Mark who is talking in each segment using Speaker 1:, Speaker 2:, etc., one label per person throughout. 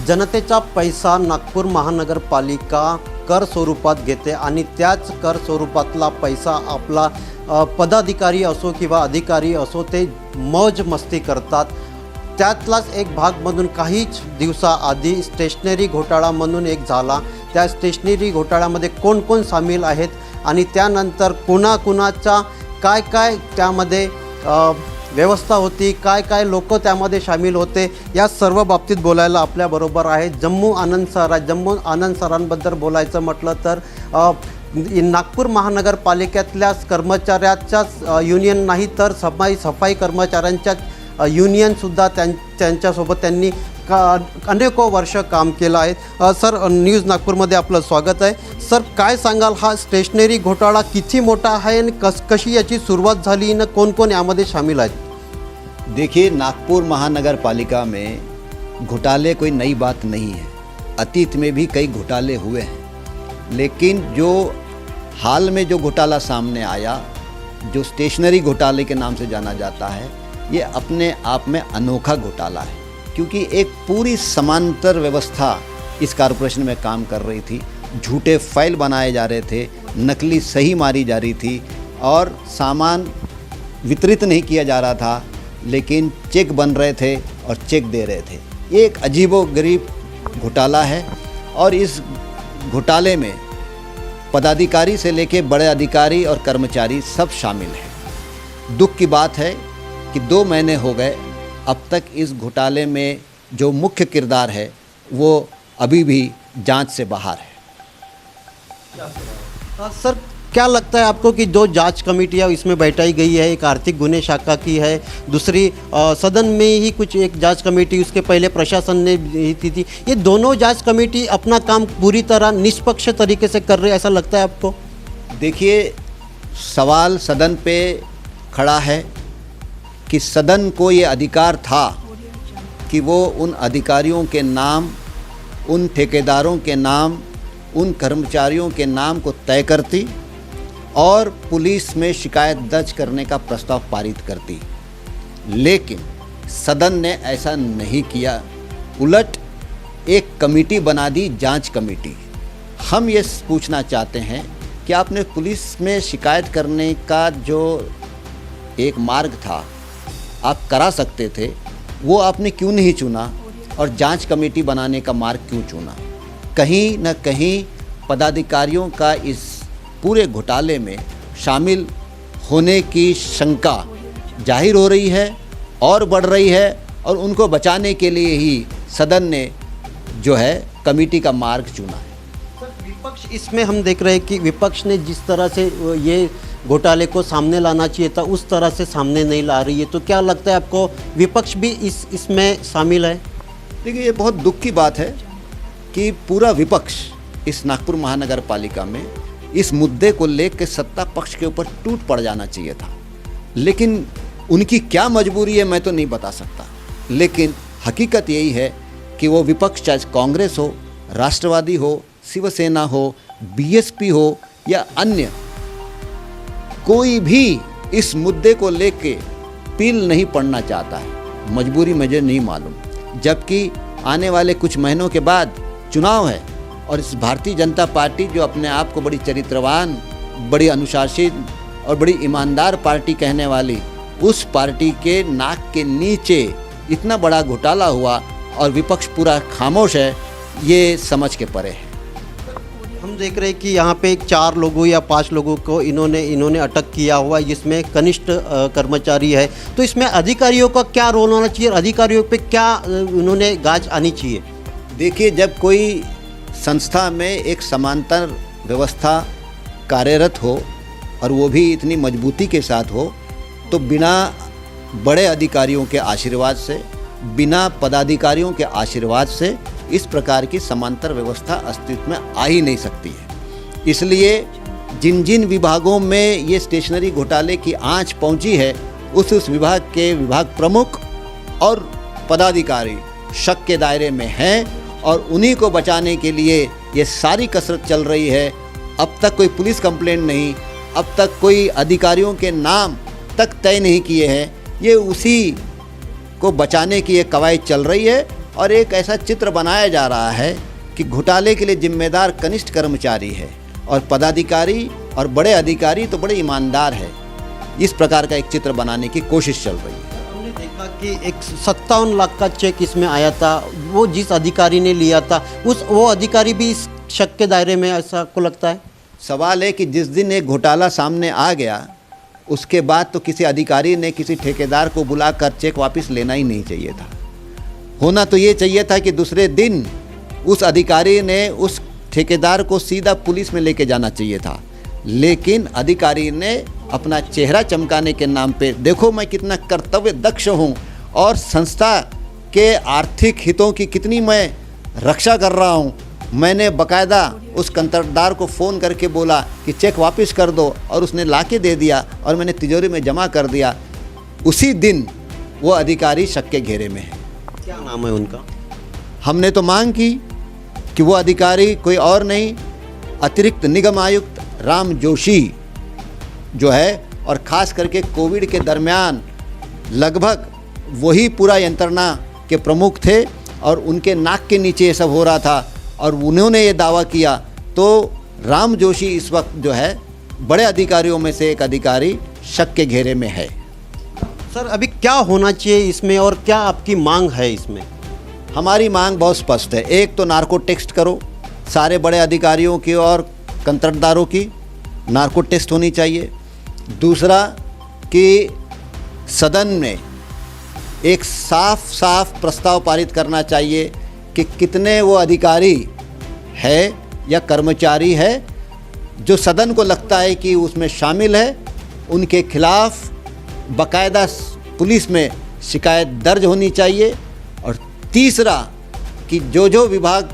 Speaker 1: जनतेचा पैसा नागपूर महानगरपालिका कर स्वरूपात घेते आणि त्याच कर स्वरूपातला पैसा आपला पदाधिकारी असो किंवा अधिकारी असो ते मौज मस्ती करतात। त्यातलाच एक भाग म्हणून काहीच दिवसाआधी स्टेशनरी घोटाळा म्हणून एक झाला। त्या स्टेशनरी घोटाळ्यामध्ये कोण कोण सामील आहेत आणि त्यानंतर कुणाकुणाचा काय काय त्यामध्ये व्यवस्था होती, काय काय लोक त्यामध्ये सामील होते, या सर्व बाबतीत बोलायला आपल्याबरोबर आहे जम्मू आनंद सरांबद्दल बोलायचं म्हटलं तर नागपूर महानगरपालिकेतल्या कर्मचाऱ्याच्याच युनियन नाही तर सफाई कर्मचाऱ्यांच्या युनियनसुद्धा त्यांच्यासोबत त्यांनी अनेको वर्ष काम केलं आहे। सर, न्यूज नागपूरमध्ये आपलं स्वागत आहे। सर, काय सांगाल, हा स्टेशनरी घोटाळा किती मोठा आहे आणि कशी याची सुरुवात झाली आणि कोण कोण यामध्ये शामिल आहेत?
Speaker 2: देखिए, नागपुर महानगर पालिका में घोटाले कोई नई बात नहीं है। अतीत में भी कई घोटाले हुए हैं, लेकिन जो हाल में जो घोटाला सामने आया, जो स्टेशनरी घोटाले के नाम से जाना जाता है, ये अपने आप में अनोखा घोटाला है, क्योंकि एक पूरी समांतर व्यवस्था इस कॉरपोरेशन में काम कर रही थी। झूठे फाइल बनाए जा रहे थे, नकली सही मारी जा रही थी और सामान वितरित नहीं किया जा रहा था, लेकिन चेक बन रहे थे और चेक दे रहे थे। ये एक अजीबोगरीब घोटाला है और इस घोटाले में पदाधिकारी से लेके बड़े अधिकारी और कर्मचारी सब शामिल हैं। दुख की बात है कि 2 महीने हो गए, अब तक इस घोटाले में जो मुख्य किरदार है वो अभी भी जांच से बाहर है।
Speaker 1: सर, क्या लगता है आपको कि दो जांच कमेटियां इसमें बैठाई गई है, एक आर्थिक गुने शाखा की है, दूसरी सदन में ही कुछ एक जांच कमेटी, उसके पहले प्रशासन ने थी, ये दोनों जांच कमेटी अपना काम पूरी तरह निष्पक्ष तरीके से कर रहे हैं, ऐसा लगता है आपको?
Speaker 2: देखिए, सवाल सदन पे खड़ा है कि सदन को ये अधिकार था कि वो उन अधिकारियों के नाम, उन ठेकेदारों के नाम, उन कर्मचारियों के नाम को तय करती और पुलिस में शिकायत दर्ज करने का प्रस्ताव पारित करती, लेकिन सदन ने ऐसा नहीं किया। उलट एक कमेटी बना दी, जांच कमेटी। हम ये पूछना चाहते हैं कि आपने पुलिस में शिकायत करने का जो एक मार्ग था, आप करा सकते थे, वो आपने क्यों नहीं चुना और जांच कमेटी बनाने का मार्ग क्यों चुना? कहीं न कहीं पदाधिकारियों का इस पूरे घोटाले में शामिल होने की शंका जाहिर हो रही है और बढ़ रही है, और उनको बचाने के लिए ही सदन ने जो है कमेटी का मार्ग चुना है।
Speaker 1: सर, विपक्ष इसमें हम देख रहे हैं कि विपक्ष ने जिस तरह से ये घोटाले को सामने लाना चाहिए था उस तरह से सामने नहीं ला रही है, तो क्या लगता है आपको विपक्ष भी इसमें शामिल है?
Speaker 2: देखिए, ये बहुत दुख की बात है कि पूरा विपक्ष इस नागपुर महानगर पालिका में इस मुद्दे को लेकर सत्ता पक्ष के ऊपर टूट पड़ जाना चाहिए था, लेकिन उनकी क्या मजबूरी है मैं तो नहीं बता सकता। लेकिन हकीकत यही है कि वो विपक्ष, चाहे कांग्रेस हो, राष्ट्रवादी हो, शिवसेना हो, बीएसपी हो या अन्य, कोई भी इस मुद्दे को लेके पील नहीं पड़ना चाहता है। मजबूरी मुझे नहीं मालूम, जबकि आने वाले कुछ महीनों के बाद चुनाव है और इस भारतीय जनता पार्टी जो अपने आप को बड़ी चरित्रवान, बड़ी अनुशासित और बड़ी ईमानदार पार्टी कहने वाली, उस पार्टी के नाक के नीचे इतना बड़ा घोटाला हुआ और विपक्ष पूरा खामोश है, ये समझ के परे है।
Speaker 1: हम देख रहे हैं कि यहाँ पे 4 लोगों या 5 लोगों को इन्होंने अटक किया हुआ है, जिसमें कनिष्ठ कर्मचारी है, तो इसमें अधिकारियों का क्या रोल होना चाहिए, अधिकारियों पे क्या उन्होंने गाज आनी चाहिए?
Speaker 2: देखिए, जब कोई संस्था में एक समांतर व्यवस्था कार्यरत हो और वो भी इतनी मजबूती के साथ हो, तो बिना बड़े अधिकारियों के आशीर्वाद से, बिना पदाधिकारियों के आशीर्वाद से इस प्रकार की समांतर व्यवस्था अस्तित्व में आ ही नहीं सकती है। इसलिए जिन जिन विभागों में ये स्टेशनरी घोटाले की आंच पहुंची है, उस विभाग के विभाग प्रमुख और पदाधिकारी शक के दायरे में हैं और उन्हीं को बचाने के लिए ये सारी कसरत चल रही है। अब तक कोई पुलिस कंप्लेंट नहीं, अब तक कोई अधिकारियों के नाम तक तय नहीं किए हैं। ये उसी को बचाने की एक कवायद चल रही है और एक ऐसा चित्र बनाया जा रहा है कि घोटाले के लिए जिम्मेदार कनिष्ठ कर्मचारी है और पदाधिकारी और बड़े अधिकारी तो बड़े ईमानदार है। इस प्रकार का एक चित्र बनाने की कोशिश चल रही है।
Speaker 1: हमने देखा कि एक 57 लाख का चेक इसमें आया था, वो जिस अधिकारी ने लिया था वो अधिकारी भी इस शक के दायरे में, ऐसा आपको लगता है?
Speaker 2: सवाल है कि जिस दिन एक घोटाला सामने आ गया उसके बाद तो किसी अधिकारी ने किसी ठेकेदार को बुलाकर चेक वापस लेना ही नहीं चाहिए था। होना तो ये चाहिए था कि दूसरे दिन उस अधिकारी ने उस ठेकेदार को सीधा पुलिस में लेके जाना चाहिए था, लेकिन अधिकारी ने अपना चेहरा चमकाने के नाम पे, देखो मैं कितना कर्तव्य दक्ष हूँ और संस्था के आर्थिक हितों की कितनी मैं रक्षा कर रहा हूँ, मैंने बकायदा उस कंत्राटदार को फ़ोन करके बोला कि चेक वापस कर दो और उसने लाके दे दिया और मैंने तिजोरी में जमा कर दिया। उसी दिन वो अधिकारी शक के घेरे में है।
Speaker 1: क्या नाम है उनका?
Speaker 2: हमने तो मांग की कि वो अधिकारी कोई और नहीं, अतिरिक्त निगम आयुक्त राम जोशी जो है, और ख़ास करके कोविड के दरमियान लगभग वही पूरा यंत्रणा के प्रमुख थे और उनके नाक के नीचे ये सब हो रहा था और उन्होंने ये दावा किया। तो राम जोशी इस वक्त जो है बड़े अधिकारियों में से एक अधिकारी शक के घेरे में है।
Speaker 1: सर, अभी क्या होना चाहिए इसमें और क्या आपकी मांग है इसमें?
Speaker 2: हमारी मांग बहुत स्पष्ट है। एक तो नार्को टेस्ट करो, सारे बड़े अधिकारियों की और कंत्राटदारों की नार्को टेस्ट होनी चाहिए। दूसरा कि सदन में एक साफ साफ प्रस्ताव पारित करना चाहिए कि कितने वो अधिकारी है या कर्मचारी है जो सदन को लगता है कि उसमें शामिल है, उनके खिलाफ बाकायदा पुलिस में शिकायत दर्ज होनी चाहिए। और तीसरा कि जो विभाग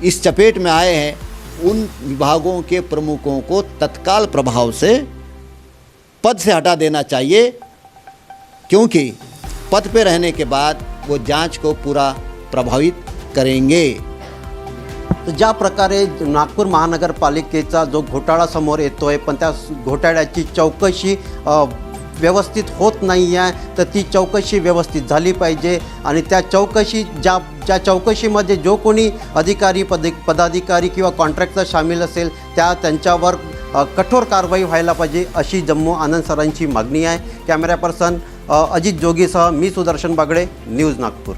Speaker 2: इस चपेट में आए हैं उन विभागों के प्रमुखों को तत्काल प्रभाव से पद से हटा देना चाहिए, क्योंकि पद पे रहने के बाद वो जांच को पूरा प्रभावित करेंगे।
Speaker 1: तर ज्या प्रकारे नागपूर महानगरपालिकेचा जो घोटाळा समोर येतोय, पण त्या घोटाळ्याची चौकशी व्यवस्थित होत नाही आहे, तर ती चौकशी व्यवस्थित झाली पाहिजे आणि त्या चौकशी ज्या चौकशीमध्ये जो कोणी अधिकारी पदाधिकारी किंवा कॉन्ट्रॅक्टर सामील असेल त्यांच्यावर कठोर कारवाई व्हायला पाहिजे, अशी जम्मू आनंद सरांची मागणी आहे। कॅमेरा पर्सन अजित जोगीसह मी सुदर्शन बागडे, न्यूज नागपूर।